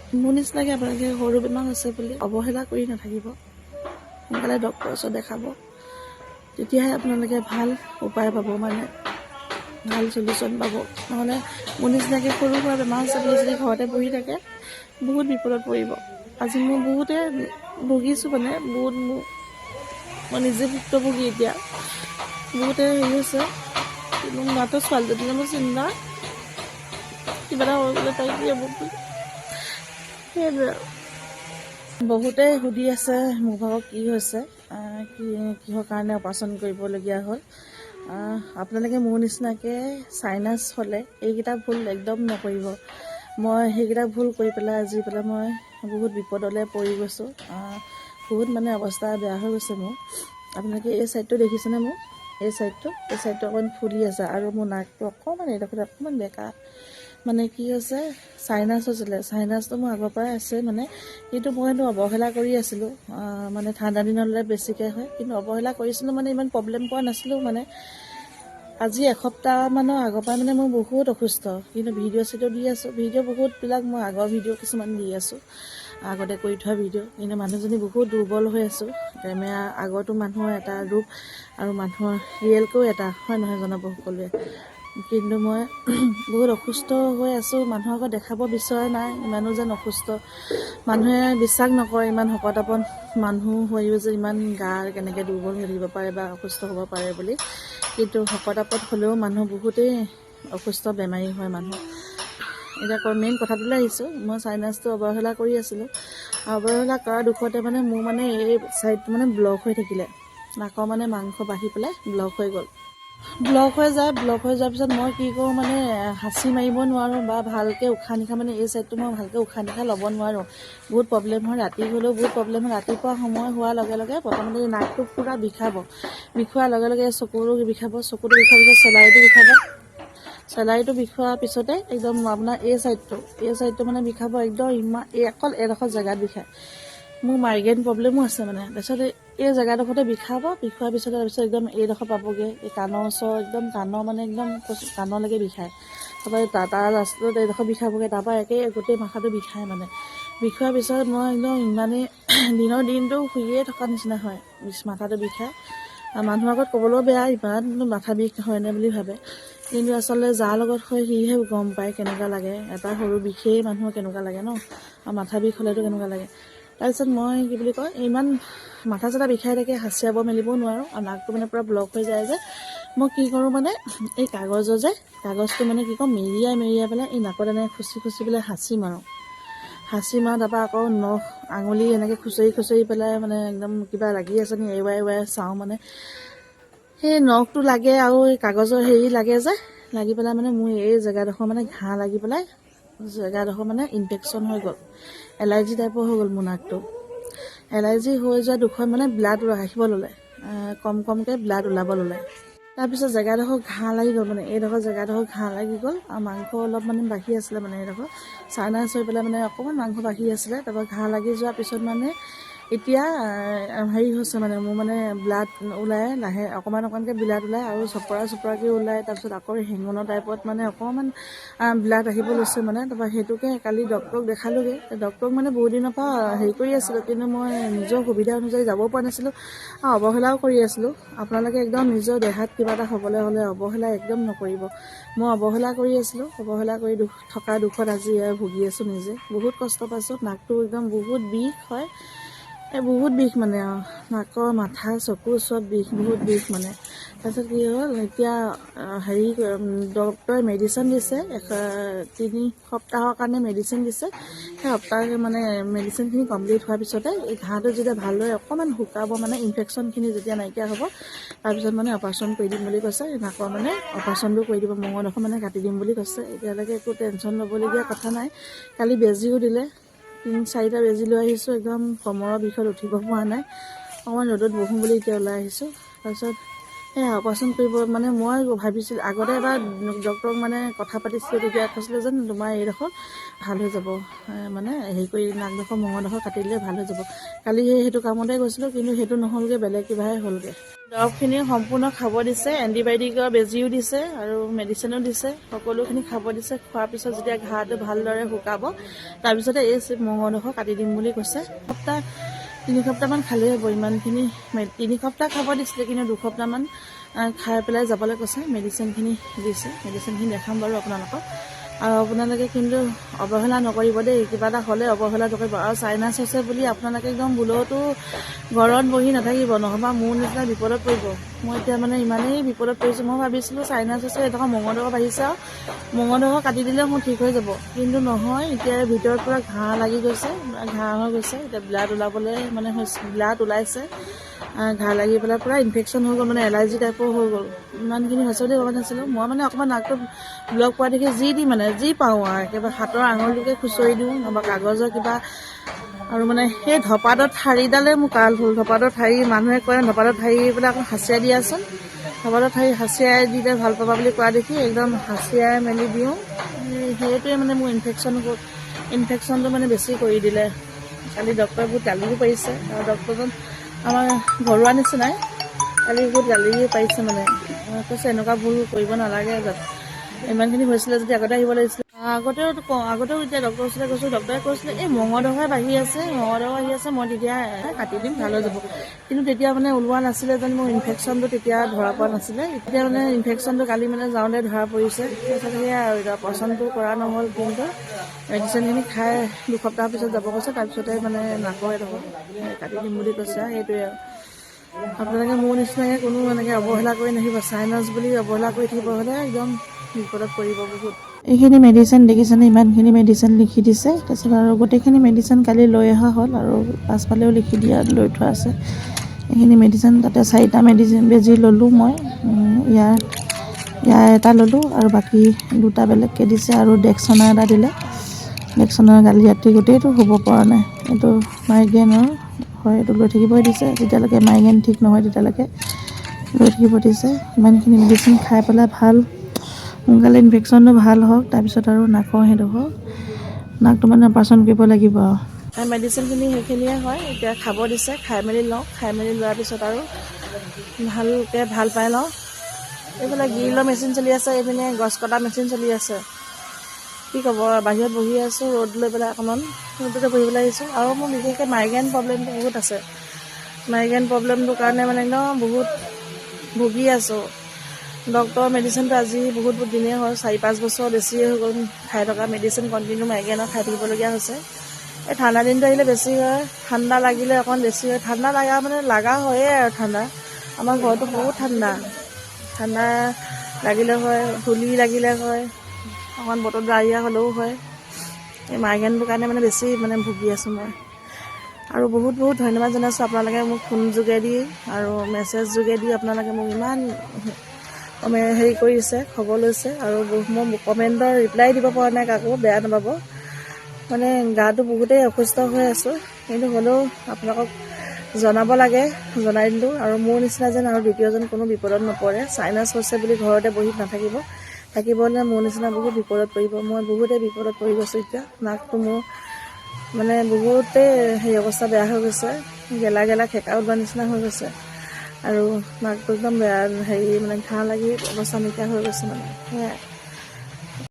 মোৰ নিচিনাকৈ আপোনালোকে সৰু বেমাৰ আছে বুলি অৱহেলা কৰি নাথাকিব, সোনকালে ডক্টৰৰ ওচৰত দেখাব, তেতিয়াহে আপোনালোকে ভাল উপায় পাব, মানে ভাল চলিউশ্যন পাব। নহ'লে মোৰ নিচিনাকৈ সৰু সুৰা বেমাৰ আছে বুলি যদি ঘৰতে বহি থাকে বহুত বিপদত পৰিব। আজি মই বহুতে ভুগিছোঁ, মানে মই নিজে ভুক্তভোগী। এতিয়া বহুতে হেৰি হৈছে, কিন্তু মাত্ৰ ছোৱালীজনীলে মোৰ চিন্তা, কিবা এটা হৈ গ'লে তাই কি হ'ব বুলি। সেইটোৱে বহুতে সুধি আছে মোৰ ভাগৰ কি হৈছে, কিহৰ কাৰণে অপাৰেশ্যন কৰিবলগীয়া হ'ল। আপোনালোকে মোৰ নিচিনাকৈ চাইনাছ হ'লে এইকেইটা ভুল একদম নকৰিব। মই সেইকেইটা ভুল কৰি পেলাই আজি মই বহুত বিপদলৈ পৰি গৈছোঁ। বহুত মানে অৱস্থা বেয়া হৈ গৈছে মোৰ। আপোনালোকে এই ছাইডটো দেখিছেনে? মোৰ এই ছাইডটো অকণমান ফুলি আছে, আৰু মোৰ নাকটো অকণমান এইডোখৰত অকণমান বেকা। মানে কি হৈছে, চাইনাছ হৈছিলে। চাইনাছটো মোৰ আগৰ পৰাই আছে, মানে কিন্তু মই এইটো অৱহেলা কৰি আছিলোঁ। মানে ঠাণ্ডা দিনলৈ বেছিকৈ হয়, কিন্তু অৱহেলা কৰিছিলোঁ, মানে ইমান প্ৰব্লেম পোৱা নাছিলোঁ। মানে আজি এসপ্তাহমানৰ আগৰ পৰা মানে মই বহুত অসুস্থ, কিন্তু ভিডিঅ' দি আছোঁ। ভিডিঅ' বহুতবিলাক মই আগৰ ভিডিঅ' কিছুমান দি আছোঁ, আগতে কৰি থোৱা ভিডিঅ'। কিন্তু মানুহজনী বহুত দুৰ্বল হৈ আছোঁ। কেমেৰা আগতো মানুহৰ এটা ৰূপ আৰু মানুহৰ ৰিয়েলকৈও এটা, হয় নহয় জনাব সকলোৱে। কিন্তু মই বহুত অসুস্থ হৈ আছোঁ। মানুহৰ আগত দেখাব বিচৰা নাই ইমানো যেন অসুস্থ। মানুহে বিশ্বাস নকৰে ইমান শকত আপত মানুহ হৈও যে ইমান গা কেনেকৈ দুৰ্বল হৈ থাকিব পাৰে বা অসুস্থ হ'ব পাৰে বুলি। কিন্তু শকত আপত হ'লেও মানুহ বহুতেই অসুস্থ বেমাৰী হয় মানুহ। এতিয়া মেইন কথাটোলৈ আহিছোঁ, মই চাইনাছটো অৱহেলা কৰি আছিলোঁ। অৱহেলা কৰা দুখতে মানে মোৰ মানে এই ছাইডটো মানে ব্লক হৈ থাকিলে। নাকৰ মানে মাংস বাঢ়ি পেলাই ব্লক হৈ গ'ল। ব্লক হৈ যোৱাৰ পিছত মই কি কৰোঁ, মানে হাঁচি মাৰিব নোৱাৰোঁ বা ভালকৈ উশাহ নিশাহ, মানে এই ছাইডটো মই ভালকৈ উশাহ নিশাহ ল'ব নোৱাৰোঁ। বহুত প্ৰব্লেম হয়, ৰাতি হ'লেও বহুত প্ৰব্লেম হয়। ৰাতিপুৱা সময় হোৱাৰ লগে লগে প্ৰথমতে নাকটো পূৰা বিষোৱাৰ লগে লগে চকুটো বিষাব, চকুটো বিষোৱাৰ পিছত চেলাইটো বিষোৱাৰ পিছতে একদম আপোনাৰ এই ছাইডটো মানে বিষাব একদম। ইমান অকল এডোখৰ জেগাত বিষায়। মোৰ মাইগ্ৰেইন প্ৰব্লেমো আছে মানে। তাৰপিছত এই জেগাডোখৰতে বিষোৱাৰ পিছতে তাৰপিছত একদম এইডোখৰ পাবগৈ, এই কাণৰ ওচৰ একদম কাণৰ মানে একদম কাণলৈকে বিষায়। তাৰপৰা তাৰ লাষ্টত এইডোখৰ বিষাবগৈ, তাৰপৰা গোটেই মাথাটো বিষায়। মানে বিষোৱাৰ পিছত মই একদম ইমানেই দিনৰ দিনটো শুইয়ে থকা নিচিনা হয়, মাথাটো বিষায়। মানুহৰ আগত ক'বলৈও বেয়া, ইমান মাথা বিষ হয়নে বুলি ভাবে, কিন্তু আচলতে যাৰ লগত হয় সিহে গম পায় কেনেকুৱা লাগে। এটা সৰু বিষেই মানুহৰ কেনেকুৱা লাগে ন, আৰু মাথা বিষ হ'লেতো কেনেকুৱা লাগে। তাৰপিছত মই কি বুলি কয়, ইমান মাথা চাথা বিষাই থাকে, হাঁচিয়াব মেলিবও নোৱাৰোঁ, আৰু নাকটো মানে পূৰা ব্লক হৈ যায় যে। মই কি কৰোঁ, মানে এই কাগজটো মানে কি কৰোঁ, মেৰিয়াই পেলাই এই নাকত এনেকৈ খুচি পেলাই হাঁচি মাৰোঁ। তাৰপৰা আকৌ নখ আঙুলি এনেকৈ খুচৰি পেলাই, মানে একদম কিবা লাগি আছে নি এৰুৱাই চাওঁ। মানে সেই নখটো লাগে আৰু এই কাগজৰ হেৰি লাগে যে, লাগি পেলাই মানে মোৰ এই জেগাডোখৰ মানে ঘাঁ লাগি পেলাই জেগাডোখৰ মানে ইনফেকশ্যন হৈ গ'ল, এলাৰ্জি টাইপৰ হৈ গ'ল মোৰ নাকটো। এলাৰ্জি হৈ যোৱা দুখত মানে ব্লাড ৰাখিব ল'লে, কমকৈ ব্লাড ওলাব ল'লে। তাৰপিছত জেগাডোখৰ ঘাঁ লাগি গ'ল, মানে এইডোখৰ জেগাডোখৰ ঘাঁ লাগি গ'ল, আৰু মাংস অলপ মানে বাঢ়ি আছিলে, মানে এইডোখৰ চাইনাছ হৈ পেলাই মানে অকণমান মাংস বাঢ়ি আছিলে। তাৰপৰা ঘাঁ লাগি যোৱাৰ পিছত মানে এতিয়া হেৰি হৈছে, মানে মোৰ মানে ব্লাড ওলাই, অকণমানকৈ ব্লাড ওলায় আৰু চপৰাকৈ ওলায়। তাৰপিছত আকৌ হেঙুনৰ টাইপত মানে অকণমান ব্লাড আহিব লৈছে মানে। তাৰপৰা সেইটোকে কালি ডক্টৰক দেখালোঁগৈ। ডক্টৰক মানে বহুত দিনৰ পৰা হেৰি কৰি আছিলোঁ, কিন্তু মই নিজৰ সুবিধা অনুযায়ী যাব পৰা নাছিলোঁ, আৰু অৱহেলাও কৰি আছিলোঁ। আপোনালোকে একদম নিজৰ দেহাত কিবা এটা হ'বলৈ হ'লে অৱহেলা একদম নকৰিব। মই অৱহেলা কৰি আছিলোঁ, অৱহেলা কৰি থকা দুখত আজি ভুগি আছোঁ নিজে। বহুত কষ্ট পাইছোঁ, নাকটো একদম বহুত বিষ হয়, বহুত বিষ মানে, আৰু নাকৰ মাথা চকু চব বহুত বিষ মানে। তাৰপিছত কি হ'ল, এতিয়া ডক্টৰে মেডিচিন দিছে, 3 সপ্তাহৰ কাৰণে মেডিচিন দিছে। সেই সপ্তাহ মানে মেডিচিনখিনি কমপ্লিট হোৱাৰ পিছতে এই ঘাঁটো যেতিয়া ভালদৰে অকণমান শুকাব, মানে ইনফেকশ্যনখিনি যেতিয়া নাইকিয়া হ'ব, তাৰপিছত মানে অপাৰেশ্যন কৰি দিম বুলি কৈছে। নাকৰ মানে অপাৰেশ্যনটো কৰি দিব, মঙহডোখৰ মানে কাটি দিম বুলি কৈছে। এতিয়ালৈকে একো টেনশ্যন ল'বলগীয়া কথা নাই। কালি বেজীও দিলে, 3-4টা বেজী লৈ আহিছোঁ। একদম কমৰৰ বিষত উঠিব পৰা নাই, অকণমান ৰ'দত বহোঁ বুলি এতিয়া ওলাই আহিছোঁ। তাৰপিছত সেয়া অপাৰেশ্যন কৰিব মানে মই ভাবিছিলোঁ আগতে এবাৰ ডক্টৰক মানে কথা পাতিছিলোঁ, তেতিয়া কৈছিলে যেন তোমাৰ এইডোখৰ ভাল হৈ যাব, মানে হেৰি কৰি নাকডোখৰ মঙহডোখৰ কাটি দিলে ভাল হৈ যাব। কালি সেইটো কামতে গৈছিলোঁ, কিন্তু সেইটো নহ'লগৈ, বেলেগ কিবাহে হ'লগৈ। দৰৱখিনি সম্পূৰ্ণ খাব দিছে, এণ্টিবায়'টিকৰ বেজিও দিছে আৰু মেডিচিনো দিছে, সকলোখিনি খাব দিছে। খোৱাৰ পিছত যেতিয়া ঘাঁটো ভালদৰে শুকাব, তাৰপিছতে এই মঙহডোখৰ কাটি দিম বুলি কৈছে। তিনি সপ্তাহমান খালেই হ'ব ইমানখিনি। 3 সপ্তাহ খাব দিছিলে, কিন্তু 2 সপ্তাহমান খাই পেলাই যাবলৈ কৈছে। মেডিচিনখিনি দিছে, মেডিচিনখিনি দেখাম বাৰু আপোনালোকক। আৰু আপোনালোকে কিন্তু অৱহেলা নকৰিব দেই, কিবা এটা হ'লে অৱহেলা নকৰিব। আৰু চাইনাছ হৈছে বুলি আপোনালোকে একদম ভুলতো ঘৰত বহি নাথাকিব, নহ'বা মোৰ নিচিনা বিপদত পৰিব। মই এতিয়া মানে ইমানেই বিপদত পৰিছোঁ, মই ভাবিছিলোঁ চাইনাছ হৈছে, এডোখৰ মঙহডোখৰ বাঢ়িছে আৰু মঙহডোখৰ কাটি দিলে মোৰ ঠিক হৈ যাব, কিন্তু নহয়। এতিয়া ভিতৰত পূৰা ঘাঁহ লাগি গৈছে, ঘাঁহ হৈ গৈছে। এতিয়া ব্লাড ওলাবলৈ মানে হৈছে, ব্লাড ওলাইছে, ঘাঁহ লাগি পেলাই পূৰা ইনফেকশ্যন হৈ গ'ল, মানে এলাৰ্জি টাইপৰ হৈ গ'ল। ইমানখিনি হৈছে বুলি ভবা নাছিলোঁ মই। মানে অকণমান নাকটো ব্লক পোৱা দেখি যি পাওঁ আৰু একেবাৰে হাতৰ আঙুলিটোকে খুচৰি দিওঁ, নহবা কাগজৰ কিবা। আৰু মানে সেই ধপাতত ঠাৰিডালে মোৰ কাল হ'ল। ধপাতত ঠাৰি মানুহে কয় ধপাতত ঠাৰি পেলাই অকণ হাঁচিয়াই দিয়াচোন, ধপাতত ঠাৰি হাঁচিয়াই দিলে ভাল পাবা বুলি কোৱা দেখি একদম হাঁচিয়াই মেলি দিওঁ। সেইটোৱে মানে মোৰ ইনফেকশ্যনটো মানে বেছি কৰি দিলে। কালি ডক্টৰে বহুত গালিও পাৰিছে, আৰু ডক্টৰজন আমাৰ ঘৰুৱা নিচিনাই। কালি বহুত গালিও পাৰিছে, মানে কৈছে এনেকুৱা ভুল কৰিব নালাগে, ইমানখিনি হৈছিলে যদি আগতে আহিব লাগিছিলে। আগতেও এতিয়া ডক্টৰৰ ওচৰলৈ গৈছোঁ, ডক্টৰে কৈছিলে এই মঙহডোখৰ বাঢ়ি আছে, মই তেতিয়া কাটি দিম, ভাল হৈ যাব। কিন্তু তেতিয়া মানে ওলোৱা নাছিলে যেন, মোৰ ইনফেকশ্যনটো তেতিয়া ধৰা পোৱা নাছিলে। এতিয়া মানে ইনফেকশ্যনটো কালি মানে যাওঁতে ধৰা পৰিছে। তাৰপিছত সেয়া আৰু এতিয়া অপাৰেশ্যনটো কৰা নহ'ল, কিন্তু মেডিচিনখিনি খাই 2 সপ্তাহৰ পিছত যাব কৈছে। তাৰপিছতে মানে নাকৰ এডোখৰ কাটি দিম বুলি কৈছে। সেইটোৱে আৰু আপোনালোকে মোৰ নিচিনাকৈ কোনো এনেকৈ অৱহেলা কৰি নাহিব। চাইনাছ বুলি অৱহেলা কৰি থাকিব হ'লে একদম বিপদত পৰিব বহুত। এইখিনি মেডিচিন দেখিছেনে, ইমানখিনি মেডিচিন লিখি দিছে। তাৰপিছত আৰু গোটেইখিনি মেডিচিন কালি লৈ অহা হ'ল, আৰু পাছফালেও লৈ থোৱা আছে। এইখিনি মেডিচিন তাতে 4টা মেডিচিন বেজি ল'লোঁ মই। ইয়াৰ এটা ল'লোঁ, আৰু বাকী 2টা বেলেগকৈ দিছে, আৰু ডেক্সনা এটা দিলে। ডেক্সনা কালি ৰাতি গোটেইটো শুব পৰা নাই, এইটো মাইগ্ৰেইনৰ হয়, এইটো লৈ থাকিবই দিছে। যেতিয়ালৈকে মাইগ্ৰেইন ঠিক নহয় তেতিয়ালৈকে লৈ থাকিব দিছে। ইমানখিনি মেডিচিন খাই পেলাই সোনকালে ইনফেকশ্যনটো ভাল হওক, তাৰপিছত আৰু নাকৰ নাকটো মানে অপাৰেশ্যন কৰিব লাগিব আৰু মেডিচিনখিনি সেইখিনিয়ে হয়। এতিয়া খাব দিছে, খাই মেলি লওঁ। খাই মেলি লোৱাৰ পিছত আৰু ভালকৈ ভাল পাই লওঁ। এইফালে গ্ৰীলৰ মেচিন চলি আছে, এইপিনে গছ কটা মেচিন চলি আছে। কি ক'ব, বাহিৰত বহি আছোঁ, ৰ'দ লৈ পেলাই অকণমান ৰ'দতে বহিবলৈ আহিছোঁ। আৰু মোৰ বিশেষকৈ মাইগ্ৰেইন প্ৰব্লেমটো বহুত আছে। মাইগ্ৰেইন প্ৰব্লেমটোৰ কাৰণে মানে একদম বহুত ভুগি আছোঁ। ডক্টৰৰ মেডিচিনটো আজি বহুত দিনেই হ'ল, 4-5 বছৰ বেছিয়ে হৈ গ'ল খাই থকা মেডিচিন। কণ্টিনিউ মাইগ্ৰেইনৰ খাই থাকিবলগীয়া হৈছে। এই ঠাণ্ডা দিনটো আহিলে বেছি হয়, ঠাণ্ডা লাগিলে অকণমান বেছি হয়। ঠাণ্ডা লগা হয়েই আৰু ঠাণ্ডা। আমাৰ ঘৰটো বহুত ঠাণ্ডা লাগিলে হয়, ধূলি লাগিলে হয়, অকণমান বতৰ ডাৱৰীয়া হ'লেও হয়। এই মাইগ্ৰেইনটোৰ কাৰণে মানে বেছি ভুগি আছোঁ মই। আৰু বহুত ধন্যবাদ জনাইছোঁ আপোনালোকে মোক ফোন যোগেদি আৰু মেছেজ যোগেদি আপোনালোকে মোক ইমান হেৰি কৰিছে, খবৰ লৈছে। আৰু মই কমেণ্টৰ ৰিপ্লাই দিব পৰা নাই কাকো, বেয়া নাপাব। মানে গাটো বহুতেই অসুস্থ হৈ আছোঁ, কিন্তু হ'লেও আপোনালোকক জনাব লাগে, জনাই দিলোঁ। আৰু মোৰ নিচিনা যেন আৰু দ্বিতীয়জন কোনো বিপদত নপৰে। চাইনাছ হৈছে বুলি ঘৰতে বহি থাকিবলৈ মোৰ নিচিনা বহুত বিপদত পৰিব। মই বহুতেই বিপদত পৰি গৈছোঁ। এতিয়া নাকটো মোৰ মানে বহুতেই অৱস্থা বেয়া হৈ গৈছে, গেলা খেকা ওলোৱা নিচিনা হৈ গৈছে। আৰু নাকটো একদম বেয়া ঘাঁ লাগি অৱস্থা নাইকিয়া হৈ গৈছে মানে সেয়াই।